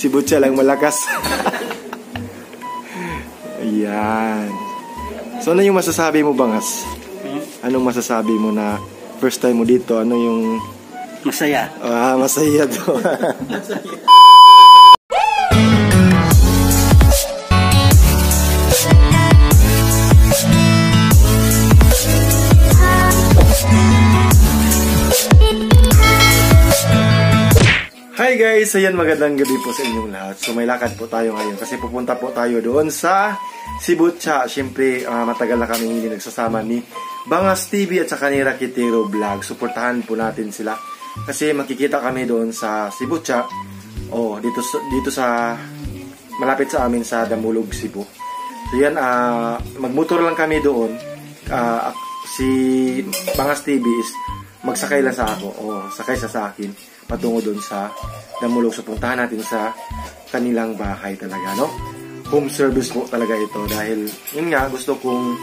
Si Butcha lang malakas. Ayan. So ano yung masasabi mo, Bangas? Anong masasabi mo na first time mo dito? Ano yung... Masaya. Masaya to. Hi guys! Ayan, magandang gabi po sa inyong lahat. So may lakad po tayo ngayon kasi pupunta po tayo doon sa si Butcha. Siyempre, matagal na kami hindi nagsasama ni Bangas TV at saka ni Rakitero Vlog. Suportahan po natin sila kasi makikita kami doon sa si Butcha. Dito sa malapit sa amin sa Damulog, Cebu. So yan, magmotor lang kami doon. Si Bangas TV is magsakay lang sa ako sakay sa akin patungo doon sa Damulog. So puntahan natin sa kanilang bahay talaga, no? Home service po talaga ito dahil yun nga, gusto kong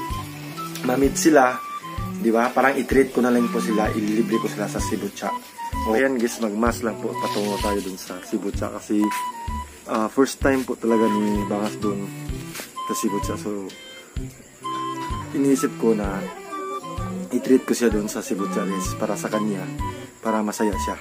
ma-meet sila, di ba? Parang i-treat ko na lang po sila, ililibre ko sila sa si Butcha. Ayan guys, magmas lang po patungo tayo doon sa si Butcha kasi first time po talaga ni Bangas doon sa si Butcha. So iniisip ko na i-treat ko siya doon sa si Butcha guys, para sa kanya, para masaya siya.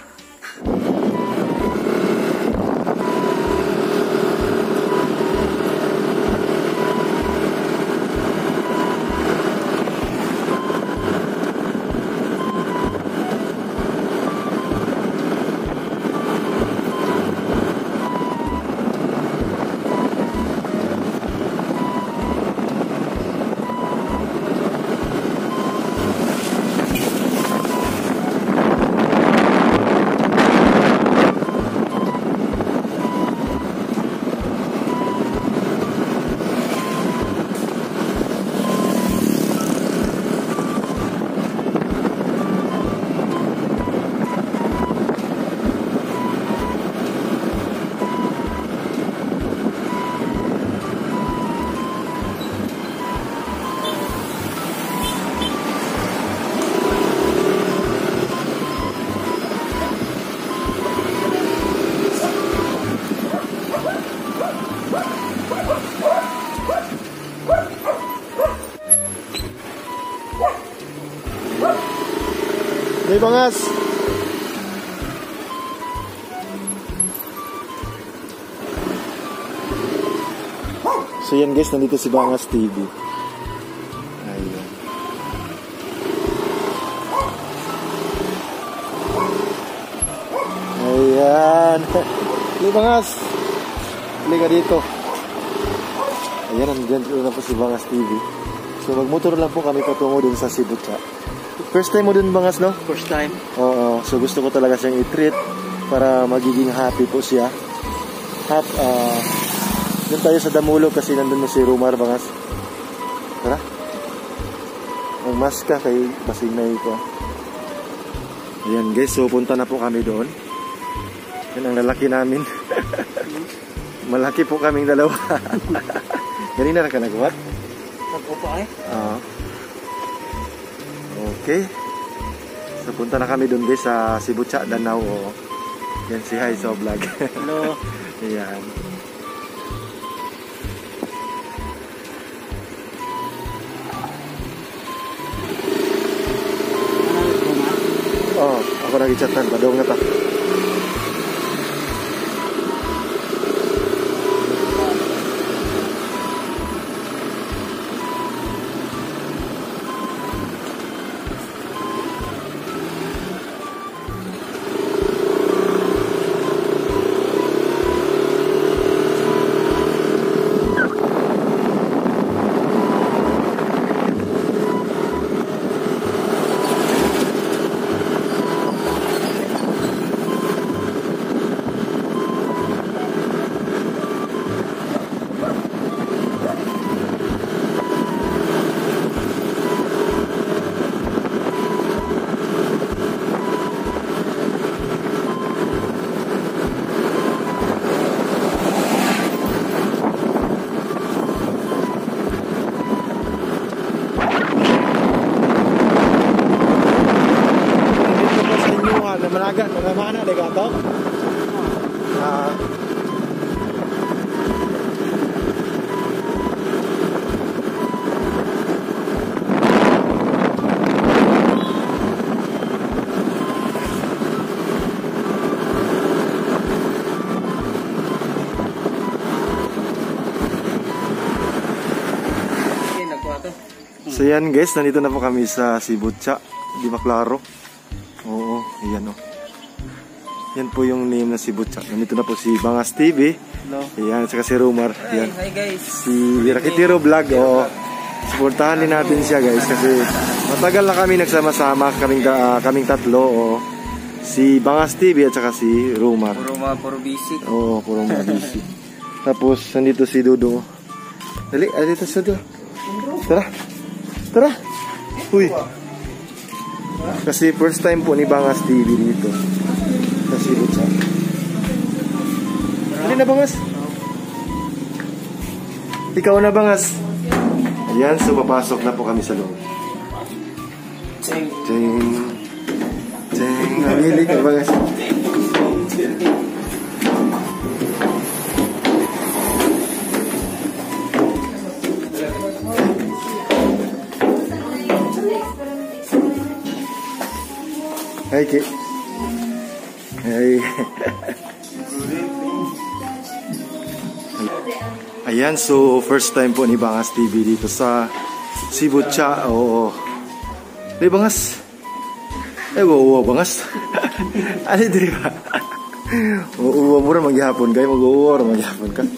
Hey Bangas! So yan guys, nandito si Bangas TV. Ayan. Ayan. Hey Bangas! Halika dito. Ayan, nandiyan na po si Bangas TV. So magmotor lang po kami patungo dun sa si Butcha. First time mo dun, Bangas, no? First time. Oo. So gusto ko talaga siyang i-treat para magiging happy po siya. Doon tayo sa Damulog kasi nandun mo si Rumar, Bangas. Tara. Magmas ka kay basing na ito. Ayan guys, so punta na po kami doon. Yan ang lalaki namin. Malaki po kaming dalawa. Ganina na ka nagawa? Nag-upa eh. Okay. So punta na kami doon guys sa si Butcha, Danau. Yan si Haiso Vlog. Hello. Ayan. Ako nag-chatan, padong na ta. So yan guys, nandito na po kami sa Sibutsa. Di ba klaro? Oo, yan o. Yan po yung name na Sibutsa. Nandito na po si Bangas TV. Hello. Ayan, saka si Rumar. Yan. Hi guys. Si Rakitiro Vlog. Oo. Supportahan din natin siya guys kasi matagal na kami nagsama-sama, kaming tatlo. Oo. Si Bangas TV at saka si Rumar. Puro busy. Oo, puro mga busy. Tapos nandito si Dodo. Dali, dito si Dodo. Tara. Tara. Uy. Kasi first time po ni Bangas TV dito. Sa Sibutsa. Dali na Bangas. Ikaw na Bangas. Ayan, so papasok na po kami sa loob. Ting. Ting. Namili ka Bangas. Hai Ki. Hai. Ayan, so first time po ni Bangas TV dito sa Sibutsa. Oo. Di Bangas. Oo, Bangas. Ano diri ba? Oo, mura maghihapon kay mag-uwar maghihapon ka.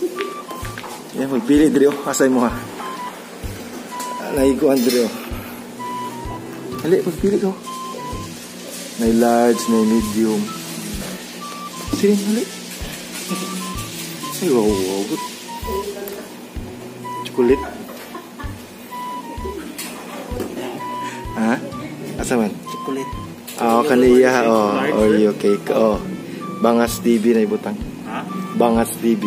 Yan, magpili diri asay mo ha. Naikuan diri Ali, magpili ko. May large, may medium. Sini, hali. Ay, wow. Chocolate. Ha? Asa man? Chocolate. Oh, kaniya. Oh, Oreo cake. Oh. Bangas TV na ibutang. Ha? Bangas TV.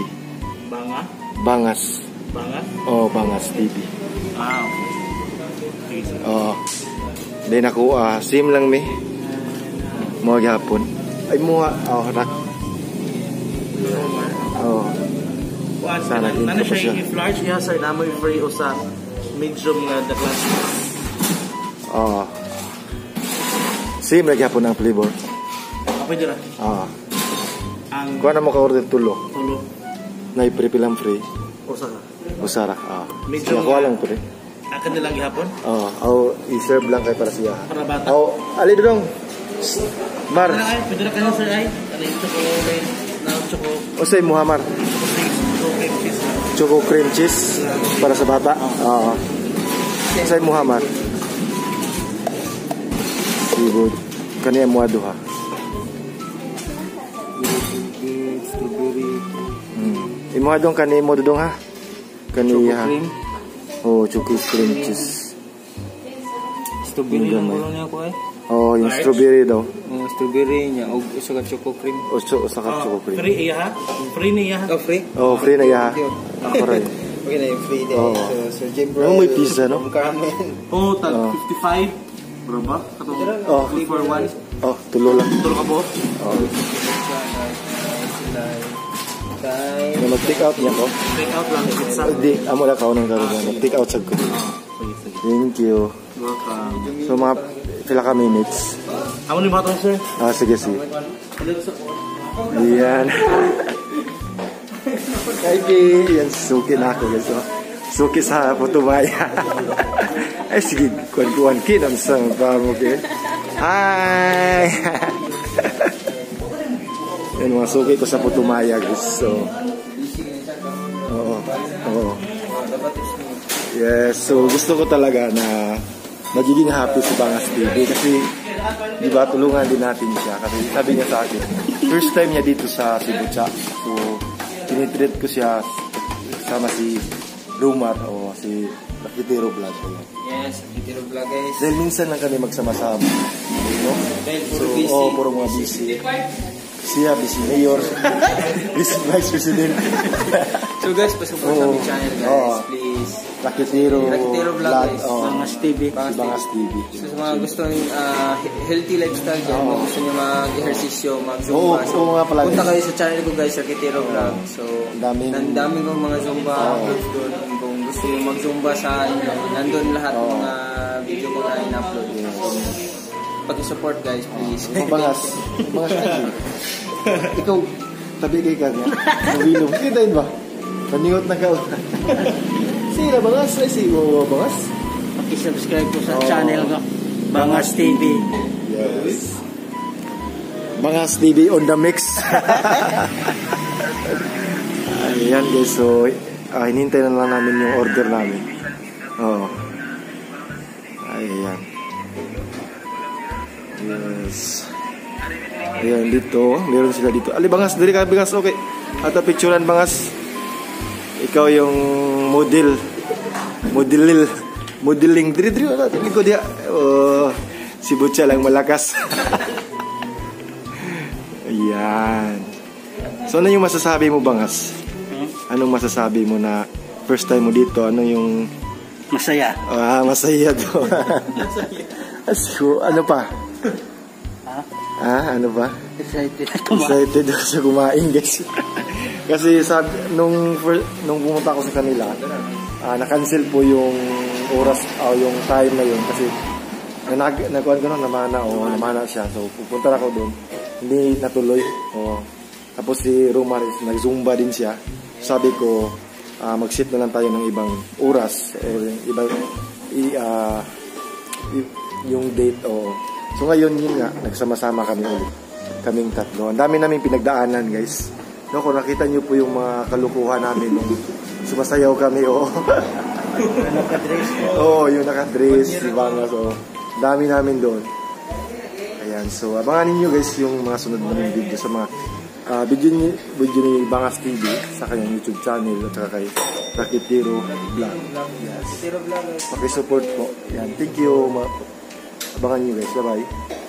Banga? Bangas. Banga? Oh, Bangas TV. Okay. Oh. Then ako, sim lang mi. Mga gihapon. Ay mga, rak. Sana din Nana ko pa siya. siya if large niya sir, namoy free o sa medium nga the class. Same na gihapon ang flavor. Pwede ra. Ang Kuha na mo ka-order tulo. tulo. Na ipipilang free. Usa ka. Usara. Medyo Siya ko lang ko rin. Akan nilang gihapon. I-serve lang kay para siya. Para bata. Ali dong. Mar. Pwede ra kayo sir ay. Ano yung chocolate? Choco. Usay Muhammad. Choco cream cheese para sa bata. Usay Muhammad. Sigud. Kaniya mo aduha. Strawberry. Imo dong kani mo dong ha. Kaniya. Cream. Choco cream cheese. Strawberry lang ulo niya ko ay. Yung strawberry daw. Strawberry niya og usa ka choco cream. Usa ka choco cream. Free iya ha? Free niya ha? Free? Free na ya. Ako rin. Okay na yung free day. So Jim May pizza no? Carmen. Tag 55. Bro ba? Katong 3 for 1. Tulo lang. Tulo ka po? Na mag-take out niya ko. Take out lang pizza. Hindi, amo lang ka unang karoon. Mag-take out sad ko. Thank you. Welcome. So mga pila ka minutes. Amo ni batong sir. Sige. Yan. Yan, suki na ako guys. Suki sa Putumaya. Ay sige, kuwan-kuwan kinam sa pamo ke. Hi. Yan mga suki ko sa Putumaya guys. So, yes, so gusto ko talaga na magiging happy si Bangas TV kasi di ba tulungan din natin siya kasi sabi niya sa akin first time niya dito sa Sibutsa, so tinitreat ko siya sama si Rumar o si Rakitiro Vlog. Yes, Rakitiro Vlog guys. Dahil minsan lang kami magsama-sama, no? Puro mga busy. Siya, busy mayor, busy vice president. So guys, pasupport sa aming channel guys, please. Rakitiro Vlog guys. Bangas TV. Bangas TV. So sa mga gusto ng healthy lifestyle dyan, mga gusto nyo mag-ehersisyo, mag-zumba. nga pala. Punta kayo sa channel ko guys, Rakitiro Vlog. So, daming kong mga zumba uploads doon. Kung gusto nyo mag-zumba sa inyo, nandun lahat ng mga video ko na in-upload. Pag-support guys, please. Bangas TV. Ikaw, tabi kay ka niya. Nabilong. Kita yun ba? Paningot na ka. Sira Bangas. Ay, si Wawa Bangas. Paki-subscribe po sa channel ko, Bangas TV. Yes. Bangas TV on the mix. Ayan guys, so hinintay na lang namin yung order namin. Oo. Ayan. Yes. Ayan dito, meron sila dito. Ali Bangas, dali ka Bangas, okay. Ato picturean Bangas. Ikaw yung modeling diri ko dia. Oh, si Butcha lang malakas. Ayan. So ano yung masasabi mo Bangas? Anong masasabi mo na first time mo dito? Ano yung Masaya. Masaya to. So, ano pa? Ano ba? Excited ako sa kumain guys. Kasi nung pumunta ako sa kanila, na-cancel po yung oras yung time na yun kasi nagkuhan ko namana siya. So pupunta ako doon. Hindi natuloy. Tapos si Romar nag-zumba din siya. Sabi ko mag-sit na lang tayo ng ibang oras or ibang yung date so ngayon yun nga nagsama-sama kami ulit, kaming tatlo. Ang dami namin pinagdaanan guys, no, kung nakita nyo po yung mga kalukuhan namin nung sumasayaw kami yung nakadress si Bangas, dami namin doon. Ayan, so abangan ninyo guys yung mga sunod naming video sa mga video ni Bangas TV sa kanyang YouTube channel at saka kay Rakitiro Vlog. Yes. Pakisupport po. Yan. Thank you. Abangan nyo guys. Bye bye.